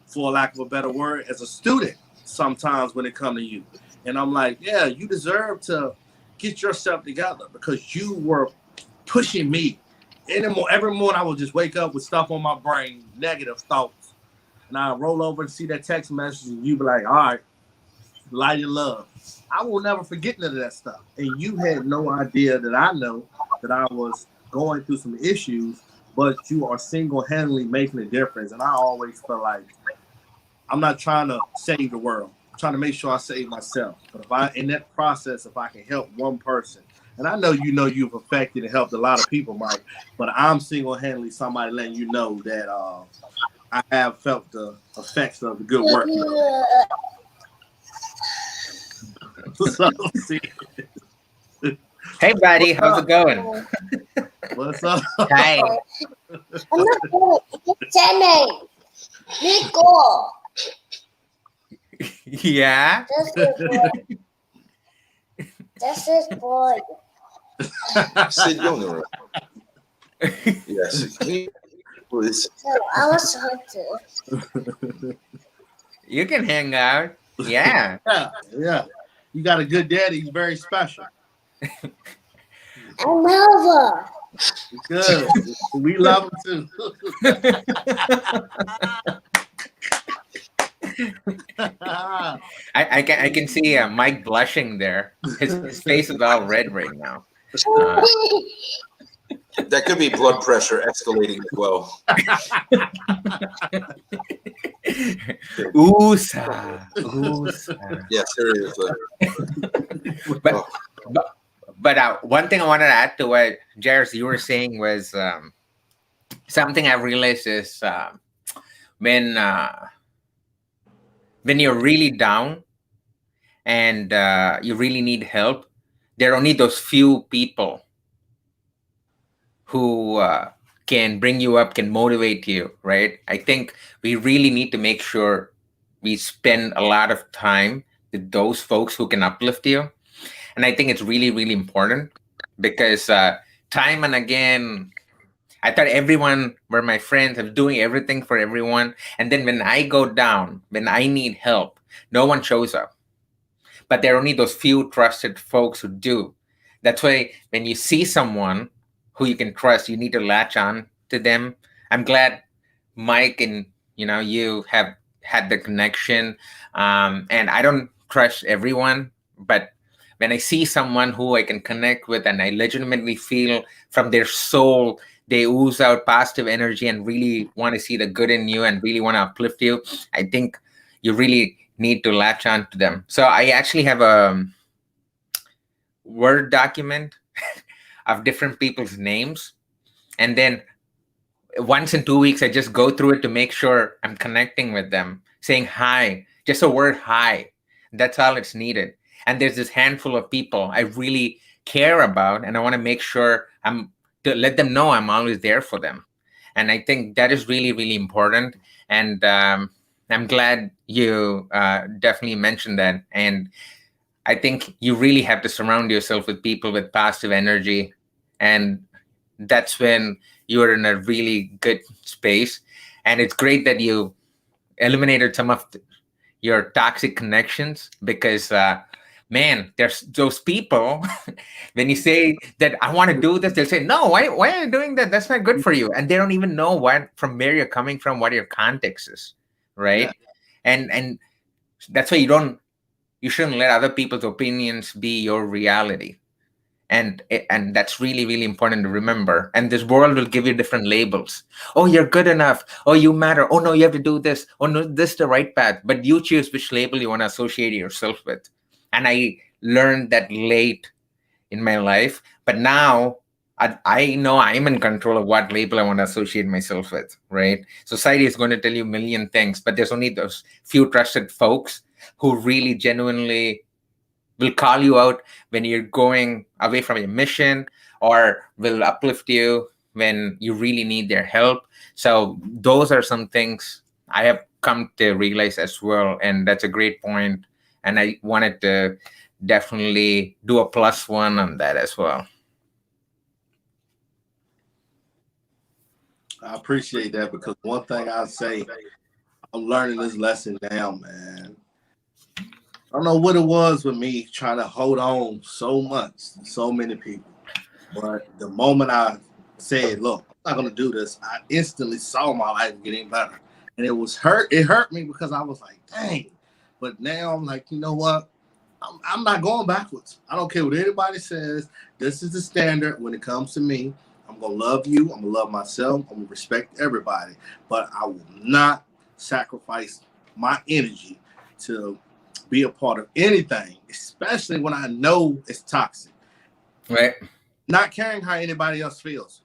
Speaker 2: for lack of a better word, as a student sometimes when it comes to you. And I'm like, yeah, you deserve to get yourself together because you were pushing me. Every morning I would just wake up with stuff on my brain, negative thoughts. And I roll over and see that text message and you be like, all right, light and love. I will never forget none of that stuff. And you had no idea that I know that I was going through some issues, but you are single-handedly making a difference. And I always feel like I'm not trying to save the world. I'm trying to make sure I save myself. But in that process, if I can help one person, and I know you've affected and helped a lot of people, Mike, but I'm single-handedly somebody letting you know that I have felt the effects of the good work. So,
Speaker 3: Hey, buddy, how's it going?
Speaker 2: What's up?
Speaker 3: Hi.
Speaker 4: I'm not going. It's Jenny. Nico.
Speaker 3: Yeah.
Speaker 4: This is boy.
Speaker 1: Sid, you're on the road. Yes. Can you please?
Speaker 4: So I was hunter.
Speaker 3: You can hang out. Yeah.
Speaker 2: Yeah. You got a good daddy. He's very special.
Speaker 4: I'm Melva.
Speaker 2: Good. We love him too.
Speaker 3: I can see Mike blushing there. His face is all red right now.
Speaker 1: That could be blood pressure escalating as well.
Speaker 3: Oosa.
Speaker 1: Yeah, seriously.
Speaker 3: But one thing I wanted to add to what Jaris you were saying was something I realized is when you're really down and you really need help, there are only those few people who can bring you up, can motivate you, right? I think we really need to make sure we spend a lot of time with those folks who can uplift you. And I think it's really, really important because time and again, I thought everyone were my friends. I'm doing everything for everyone. And then when I go down, when I need help, no one shows up. But there are only those few trusted folks who do. That's why when you see someone who you can trust, you need to latch on to them. I'm glad Mike and you have had the connection. And I don't trust everyone, but when I see someone who I can connect with and I legitimately feel from their soul, they ooze out positive energy and really want to see the good in you and really want to uplift you, I think you really need to latch on to them. So I actually have a Word document of different people's names. And then once in 2 weeks, I just go through it to make sure I'm connecting with them, saying hi, just a word hi. That's all it's needed. And there's this handful of people I really care about, and I want to make sure to let them know I'm always there for them. And I think that is really, really important. And I'm glad you definitely mentioned that. And I think you really have to surround yourself with people with positive energy. And that's when you're in a really good space. And it's great that you eliminated some of your toxic connections because man, there's those people, when you say that I want to do this, they'll say, no, why are you doing that? That's not good for you. And they don't even know from where you're coming from, what your context is, right? Yeah. And that's why you shouldn't let other people's opinions be your reality. And that's really, really important to remember. And this world will give you different labels. Oh, you're good enough. Oh, you matter. Oh, no, you have to do this. Oh, no, this is the right path. But you choose which label you want to associate yourself with. And I learned that late in my life. But now I know I'm in control of what label I want to associate myself with, right? Society is going to tell you a million things, but there's only those few trusted folks who really genuinely will call you out when you're going away from your mission, or will uplift you when you really need their help. So those are some things I have come to realize as well. And that's a great point. And I wanted to definitely do a plus one on that as well.
Speaker 2: I appreciate that, because one thing I say, I'm learning this lesson now, man. I don't know what it was with me trying to hold on so much to so many people. But the moment I said, look, I'm not gonna do this, I instantly saw my life getting better. And it hurt me, because I was like, dang. But now I'm like, you know what? I'm not going backwards. I don't care what anybody says. This is the standard when it comes to me. I'm gonna love you. I'm gonna love myself. I'm gonna respect everybody. But I will not sacrifice my energy to be a part of anything, especially when I know it's toxic.
Speaker 3: Right.
Speaker 2: Not caring how anybody else feels.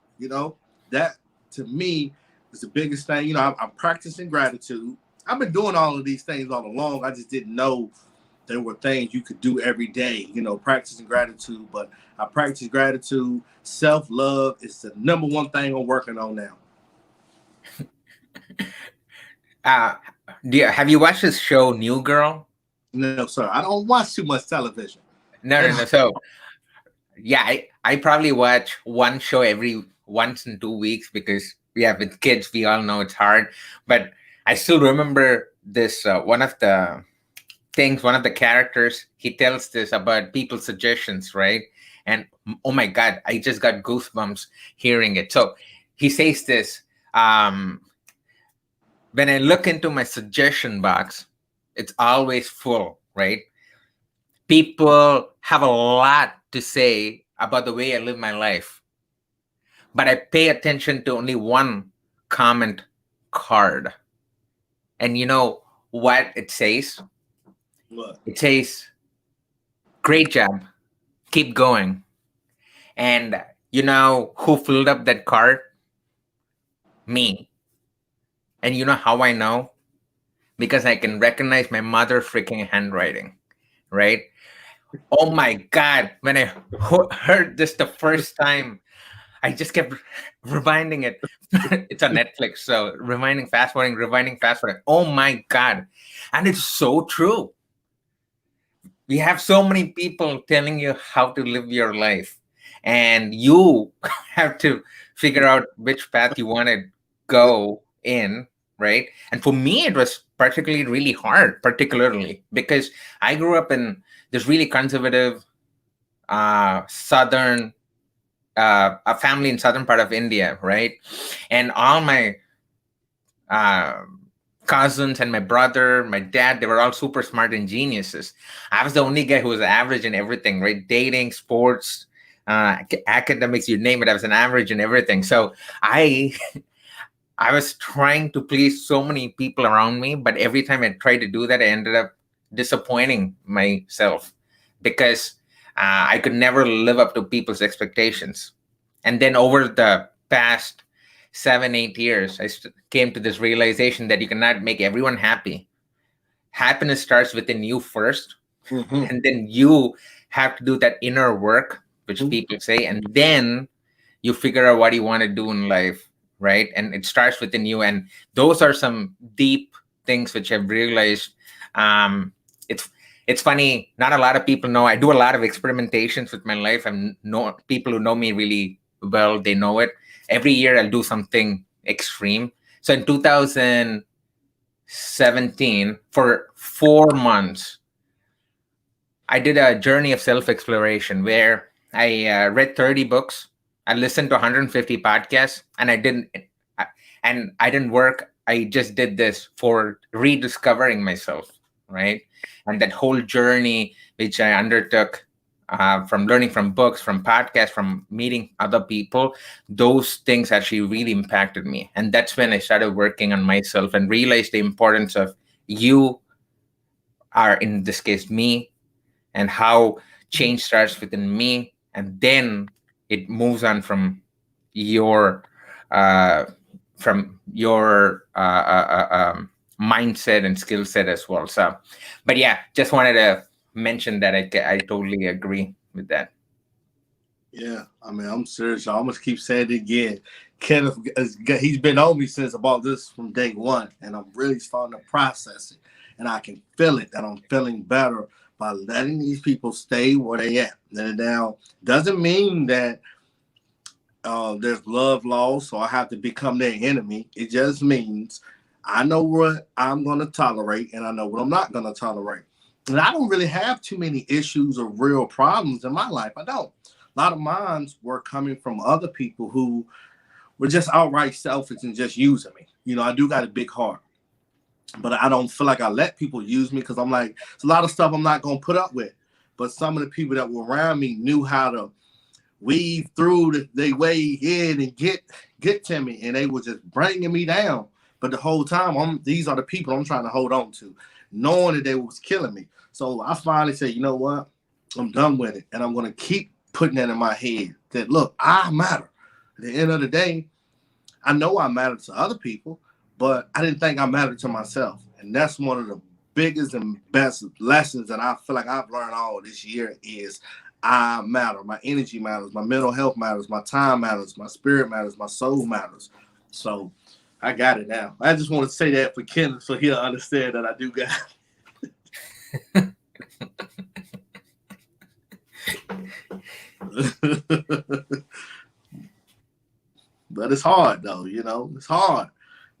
Speaker 2: That to me is the biggest thing. I'm practicing gratitude. I've been doing all of these things all along. I just didn't know there were things you could do every day, practicing gratitude. But I practice gratitude. Self-love is the number one thing I'm working on now.
Speaker 3: Have you watched this show, New Girl?
Speaker 2: No, sir. I don't watch too much television.
Speaker 3: No. So, yeah, I probably watch one show every once in 2 weeks, because with kids, we all know it's hard. But I still remember this, one of the characters, he tells this about people's suggestions, right? And oh my God, I just got goosebumps hearing it. So he says this, when I look into my suggestion box, it's always full, right? People have a lot to say about the way I live my life, but I pay attention to only one comment card. And you know what it says?
Speaker 2: What?
Speaker 3: It says, great job, keep going. And you know who filled up that card? Me. And you know how I know? Because I can recognize my mother freaking handwriting, right? Oh my God. When I heard this the first time, I just kept rewinding it. It's on Netflix. So rewinding, fast forwarding. Oh my God. And it's so true. We have so many people telling you how to live your life, and you have to figure out which path you want to go in, right? And for me, it was particularly really hard, particularly because I grew up in this really conservative southern a family in southern part of India, right? And all my cousins and my brother, my dad, they were all super smart and geniuses. I was the only guy who was average in everything, right? Dating, sports, academics, you name it. I was an average in everything. So I I was trying to please so many people around me, but every time I tried to do that, I ended up disappointing myself, because I could never live up to people's expectations. And then over the past 7, 8 years, I came to this realization that you cannot make everyone happy. Happiness starts within you first, and then you have to do that inner work, which people say, and then you figure out what you want to do in life, right? And it starts within you. And those are some deep things which I've realized. It's funny, not a lot of people know I do a lot of experimentations with my life, and know people who know me really well, they know it. Every year I'll do something extreme. So in 2017, for 4 months, I did a journey of self-exploration where I read 30 books, I listened to 150 podcasts, and I didn't work. I just did this for rediscovering myself, right? And that whole journey which I undertook, from learning from books, from podcasts, from meeting other people, those things actually really impacted me. And that's when I started working on myself and realized the importance of you are, in this case, me, and how change starts within me, and then it moves on your uh, from your mindset and skill set as well. So, but yeah, just wanted to mention that I totally agree with that.
Speaker 2: Yeah, I mean, I'm serious. I'm gonna keep saying it again. Kenneth, he's been on me since about this from day one, and I'm really starting to process it, and I can feel it that I'm feeling better by letting these people stay where they at. Now, doesn't mean that there's love lost or I have to become their enemy. It just means I know what I'm gonna tolerate, and I know what I'm not gonna tolerate. And I don't really have too many issues or real problems in my life. I don't. A lot of mine were coming from other people who were just outright selfish and just using me. You know, I do got a big heart, but I don't feel like I let people use me because I'm like, it's a lot of stuff I'm not going to put up with. But some of the people that were around me knew how to weave through the way in and get to me, and they were just bringing me down. But the whole time, these are the people I'm trying to hold on to, knowing that they was killing me. So I finally said, you know what? I'm done with it, and I'm going to keep putting that in my head that, look, I matter. At the end of the day, I know I matter to other people, but I didn't think I mattered to myself. And that's one of the biggest and best lessons that I feel like I've learned all this year is I matter. My energy matters. My mental health matters. My time matters. My spirit matters. My soul matters. So I got it now. I just want to say that for Kenneth so he'll understand that I do got it. But it's hard though, you know, it's hard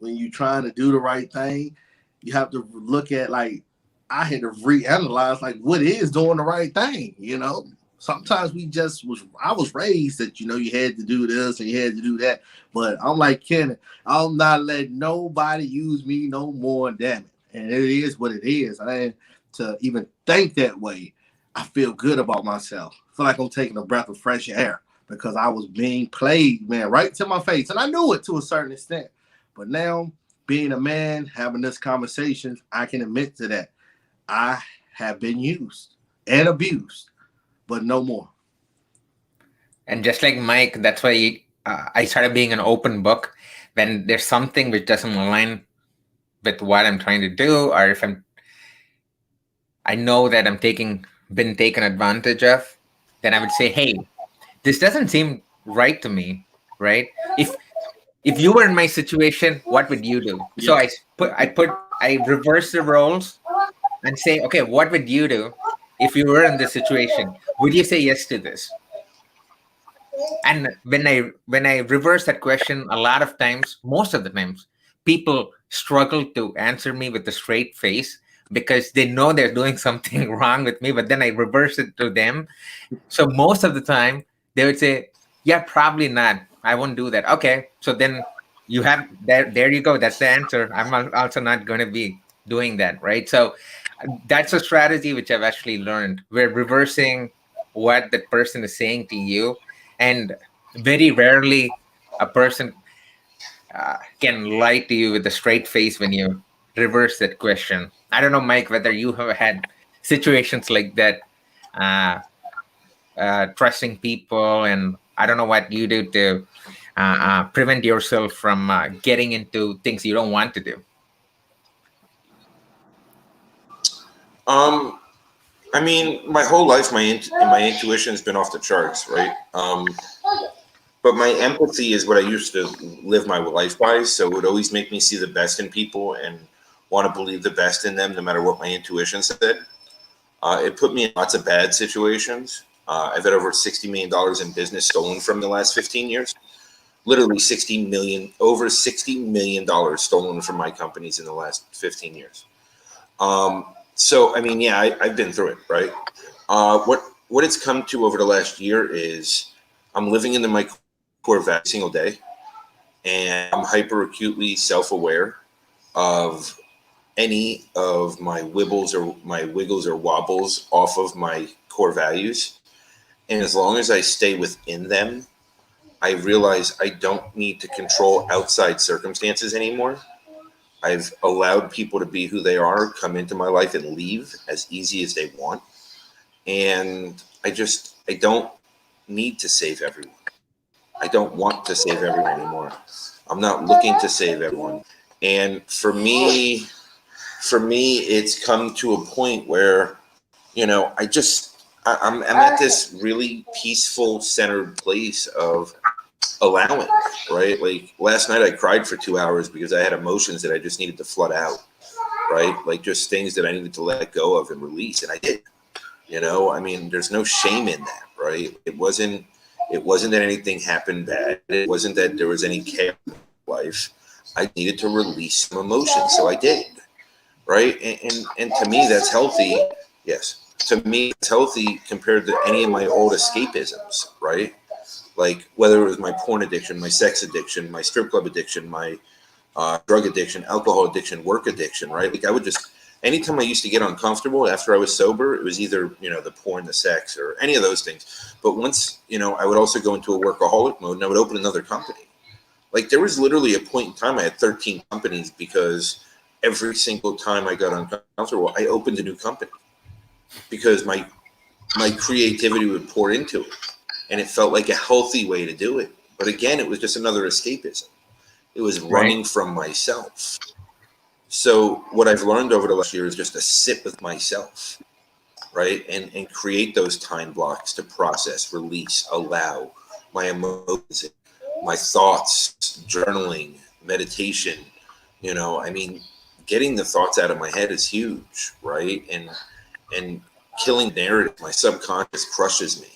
Speaker 2: when you're trying to do the right thing. You have to look at, like, I had to reanalyze, like, what is doing the right thing, you know? Sometimes I was raised that, you know, you had to do this and you had to do that. But I'm like, Kenneth, I'm not letting nobody use me no more, damn it. And it is what it is. I ain't to even think that way. I feel good about myself. I feel like I'm taking a breath of fresh air because I was being played, man, right to my face. And I knew it to a certain extent. But now, being a man, having this conversation, I can admit to that. I have been used and abused, but no more.
Speaker 3: And just like Mike, that's why I started being an open book. When there's something which doesn't align with what I'm trying to do, or if I know that been taken advantage of, then I would say, hey, this doesn't seem right to me, right? If you were in my situation, what would you do?
Speaker 2: Yeah.
Speaker 3: So I reverse the roles and say, okay, what would you do if you were in this situation? Would you say yes to this? And when I reverse that question, a lot of times, most of the times, people struggle to answer me with a straight face because they know they're doing something wrong with me, but then I reverse it to them. So most of the time they would say, yeah, probably not. I won't do that. Okay. So then you have there you go. That's the answer. I'm also not going to be doing that. Right. So that's a strategy which I've actually learned. We're reversing what that person is saying to you. And very rarely a person can lie to you with a straight face when you reverse that question. I don't know, Mike, whether you have had situations like that, trusting people, and I don't know what you do to prevent yourself from getting into things you don't want to do.
Speaker 1: I mean, my whole life, my intuition has been off the charts, right? But my empathy is what I used to live my life by. So it would always make me see the best in people and want to believe the best in them, no matter what my intuition said. It put me in lots of bad situations. I've had over $60 million in business stolen from the last 15 years. Literally over $60 million stolen from my companies in the last 15 years. So, I mean, yeah, I've been through it, right? What it's come to over the last year is I'm living into my core value every single day, and I'm hyper acutely self-aware of any of my wiggles or wobbles off of my core values. And as long as I stay within them, I realize I don't need to control outside circumstances anymore. I've allowed people to be who they are, come into my life and leave as easy as they want. And I don't need to save everyone. I don't want to save everyone anymore. I'm not looking to save everyone. And for me, it's come to a point where, I'm at this really peaceful, centered place of allowing, right? Like last night I cried for 2 hours because I had emotions that I just needed to flood out, right? Like just things that I needed to let go of and release. And I did, I mean, there's no shame in that, right? It wasn't that anything happened bad. It wasn't that there was any chaos in my life. I needed to release some emotions. So I did, right? And to me, that's healthy. Yes. To me, it's healthy compared to any of my old escapisms, right? Like whether it was my porn addiction, my sex addiction, my strip club addiction, my drug addiction, alcohol addiction, work addiction, right? Like I would just, anytime I used to get uncomfortable after I was sober, it was either, the porn, the sex, or any of those things. But once, I would also go into a workaholic mode and I would open another company. Like there was literally a point in time I had 13 companies because every single time I got uncomfortable, I opened a new company because my creativity would pour into it. And it felt like a healthy way to do it. But again, it was just another escapism. It was running from myself. So what I've learned over the last year is just to sit with myself, right? And create those time blocks to process, release, allow my emotions, my thoughts, journaling, meditation. I mean, getting the thoughts out of my head is huge, right? And killing narrative, my subconscious crushes me.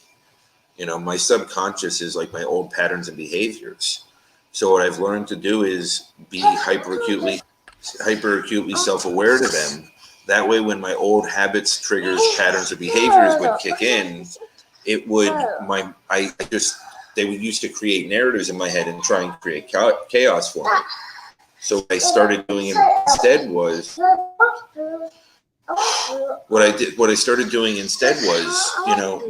Speaker 1: My subconscious is like my old patterns and behaviors. So what I've learned to do is be hyper acutely self-aware to them. That way, when my old habits, triggers, patterns, or behaviors would kick in, it would they would used to create narratives in my head and try and create chaos for me. So what I started doing instead was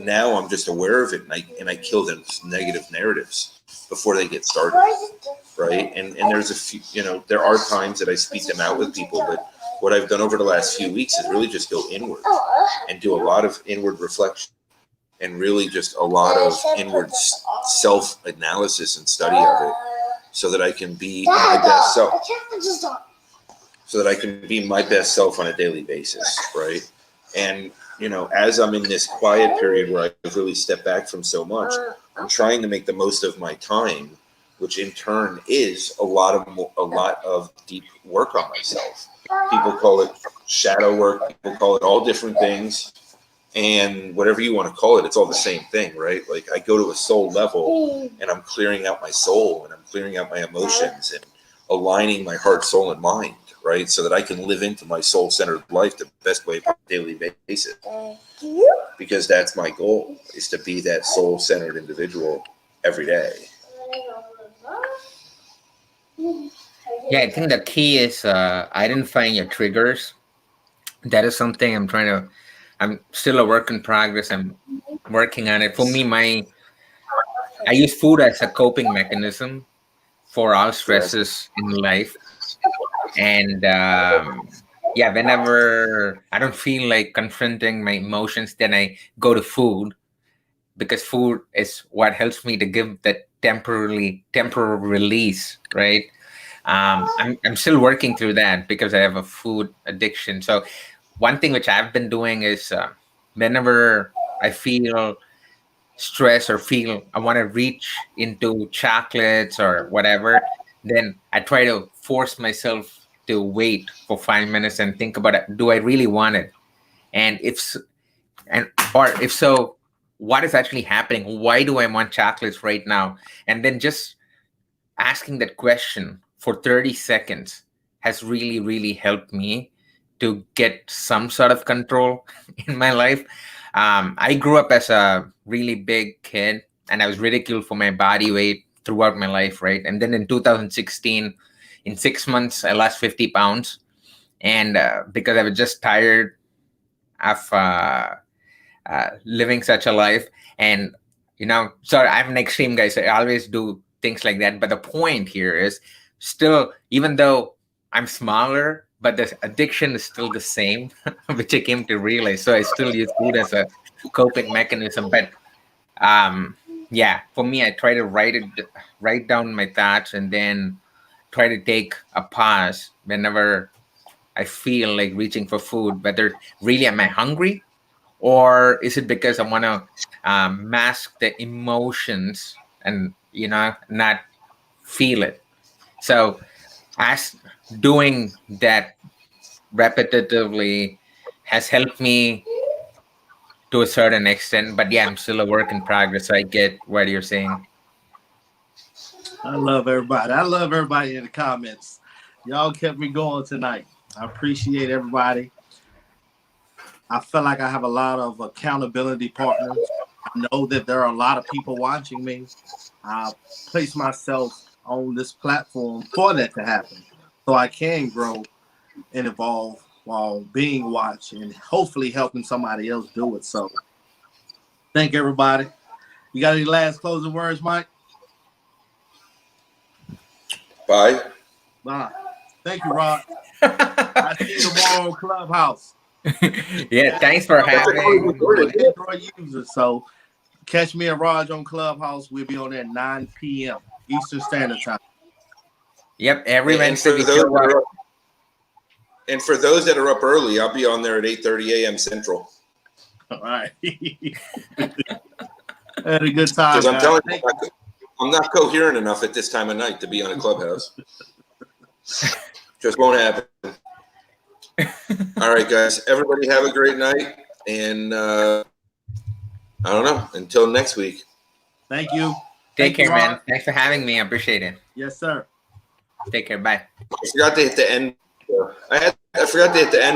Speaker 1: now I'm just aware of it and I kill those negative narratives before they get started, right? And there's a few, there are times that I speak them out with people, but what I've done over the last few weeks is really just go inward and do a lot of inward reflection and really just a lot of inward self-analysis and study of it so that I can be my best self. So that I can be my best self on a daily basis, right? And, as I'm in this quiet period where I've really stepped back from so much, I'm trying to make the most of my time, which in turn is a lot of deep work on myself. People call it shadow work. People call it all different things. And whatever you want to call it, it's all the same thing, right? Like I go to a soul level and I'm clearing out my soul and I'm clearing out my emotions and aligning my heart, soul, and mind, right? So that I can live into my soul-centered life the best way on a daily basis. Because that's my goal, is to be that soul-centered individual every day.
Speaker 3: Yeah, I think the key is identifying your triggers. That is something I'm still a work in progress. I'm working on it. For me, I use food as a coping mechanism for all stresses in life. And whenever I don't feel like confronting my emotions, then I go to food, because food is what helps me to give that temporary release, right? I'm still working through that because I have a food addiction. So one thing which I've been doing is whenever I feel stress or feel I want to reach into chocolates or whatever, then I try to force myself to wait for 5 minutes and think about it. Do I really want it? And if so, what is actually happening? Why do I want chocolates right now? And then just asking that question for 30 seconds has really, really helped me to get some sort of control in my life. I grew up as a really big kid and I was ridiculed for my body weight throughout my life, right? And then in 2016, in 6 months, I lost 50 pounds. And because I was just tired of living such a life. And, sorry, I'm an extreme guy, so I always do things like that. But the point here is still, even though I'm smaller, but the addiction is still the same, which I came to realize. So I still use food as a coping mechanism. But yeah, for me, I try to write down my thoughts, and then try to take a pause whenever I feel like reaching for food. Whether really am I hungry, or is it because I want to mask the emotions and not feel it. So as doing that repetitively has helped me to a certain extent, but yeah, I'm still a work in progress. So I get what you're saying.
Speaker 2: I love everybody. I love everybody in the comments. Y'all kept me going tonight. I appreciate everybody. I feel like I have a lot of accountability partners. I know that there are a lot of people watching me. I place myself on this platform for that to happen, so I can grow and evolve while being watched and hopefully helping somebody else do it. So thank everybody. You got any last closing words, Mike?
Speaker 1: Bye.
Speaker 2: Bye. Thank you, Rod. I see you tomorrow in Clubhouse.
Speaker 3: Yeah, thanks for having.
Speaker 2: Android users. So catch me and Raj on Clubhouse. We'll be on there at 9 p.m. Eastern Standard Time.
Speaker 3: Yep, every
Speaker 1: And
Speaker 3: Wednesday
Speaker 1: for
Speaker 3: we
Speaker 1: those
Speaker 3: show
Speaker 1: that
Speaker 3: up.
Speaker 1: are up, and for those that are up early, I'll be on there at 8:30 a.m. Central.
Speaker 2: All right. Had a good time.
Speaker 1: Because I'm
Speaker 2: guys.
Speaker 1: telling you, I'm not coherent enough at this time of night to be on a Clubhouse. Just won't happen. All right, guys. Everybody have a great night. And I don't know. Until next week.
Speaker 2: Thank you.
Speaker 3: Take
Speaker 2: Thank you,
Speaker 3: care, man.
Speaker 2: Rod.
Speaker 3: Thanks for having me. I appreciate it.
Speaker 2: Yes, sir.
Speaker 3: Take care. Bye.
Speaker 1: I forgot to hit the end. I forgot to hit the end